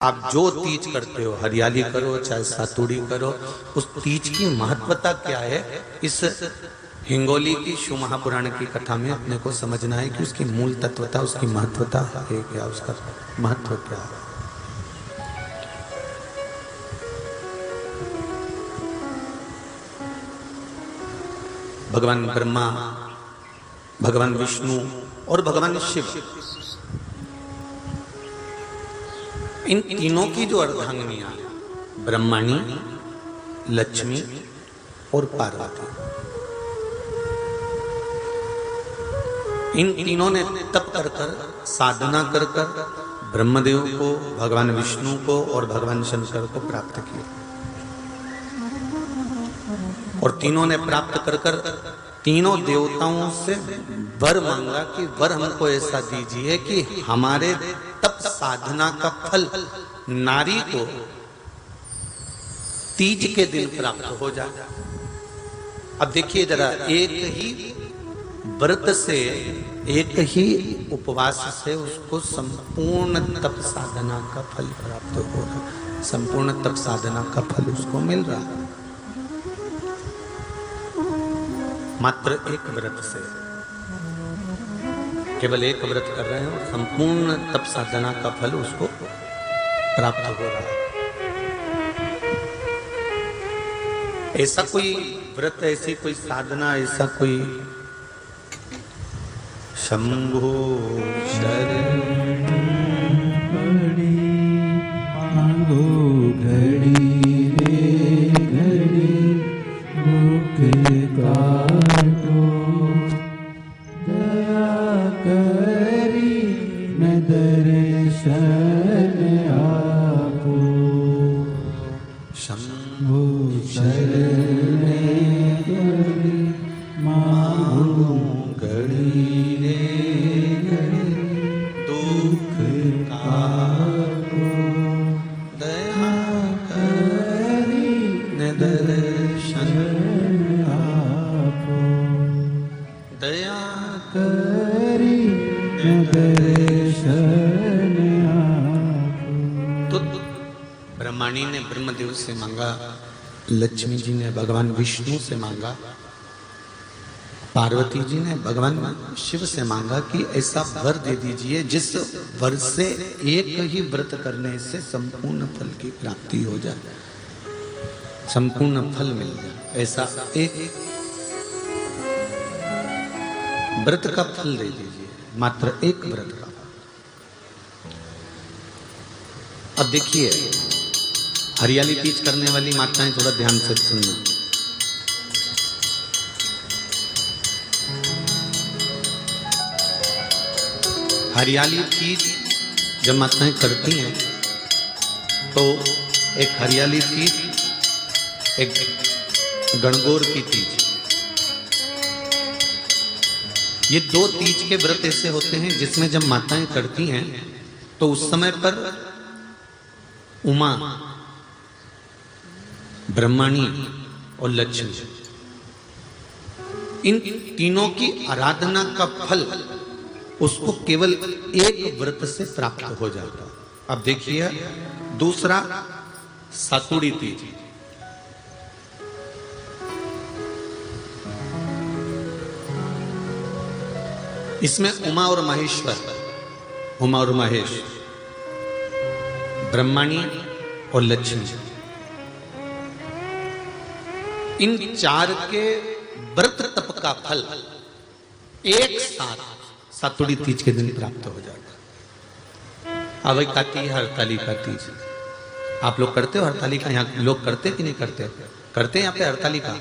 आप जो तीज करते हो, हरियाली करो चाहे सातुड़ी करो, उस तीज की महत्वता क्या है, इस हिंगोली की शिव महापुराण की कथा में अपने को समझना है कि उसकी मूल तत्वता, उसकी महत्वता है क्या, उसका महत्व क्या है। भगवान ब्रह्मा, भगवान विष्णु और भगवान शिव, इन तीनों की जो अर्धांगिनियां, ब्रह्मणी, लक्ष्मी और पार्वती, इन तीनों ने तप कर कर, साधना कर कर ब्रह्मदेव को, भगवान विष्णु को और भगवान शंकर को प्राप्त किया। और तीनों ने प्राप्त कर कर तीनों देवताओं से वर मांगा कि वर हमको ऐसा दीजिए कि हमारे तप साधना का फल नारी को तीज के दिन प्राप्त हो जाए। अब देखिए जरा, एक ही व्रत से, एक ही उपवास से उसको संपूर्ण तप साधना का फल प्राप्त हो रहा है, संपूर्ण तप साधना का फल उसको मिल रहा है। मात्र एक व्रत से, केवल एक व्रत कर रहे हैं और संपूर्ण तप साधना का फल उसको प्राप्त हो रहा है। ऐसा कोई व्रत, ऐसी कोई साधना, ऐसा कोई शंभो शरण घड़ी रे घड़ी मुख काटो, दया करी न दर्शन आपो, शंभो शरण घड़ी मांगो घड़ी रे घड़ी दुख काटो, दया करी न दर्शन आपो, दया करी न दर्शन आपो। तो ब्रह्मणी ने ब्रह्मदेव से मांगा, लक्ष्मी जी ने भगवान विष्णु से मांगा, पार्वती जी ने भगवान शिव से मांगा कि ऐसा वर दे दीजिए जिस वर से एक ही व्रत करने से संपूर्ण फल की प्राप्ति हो जाए, संपूर्ण फल मिल जाए। ऐसा एक व्रत का फल दे दीजिए, मात्र एक व्रत का। अब देखिए, हरियाली तीज करने वाली माताएं थोड़ा ध्यान से सुनना। हरियाली तीज जब माताएं करती हैं तो एक हरियाली तीज, एक गणगौर की तीज, ये दो तीज के व्रत ऐसे होते हैं जिसमें जब माताएं करती हैं तो उस समय पर उमा, ब्रह्मणी और लक्ष्मी, इन तीनों की आराधना का फल उसको केवल एक व्रत से प्राप्त हो जाता। अब देखिए दूसरा, सातुड़ी तीज। इसमें उमा और महेश्वर, उमा और महेश, ब्रह्मणी और लक्ष्मी, इन चार के व्रत तप का फल एक साथ सातुड़ी तीज के दिन प्राप्त हो जाएगा। अब आती है हरतालिका तीज। आप लोग करते हो हरतालिका? यहाँ लोग करते कि नहीं करते? करते हैं यहाँ पे हरतालिका।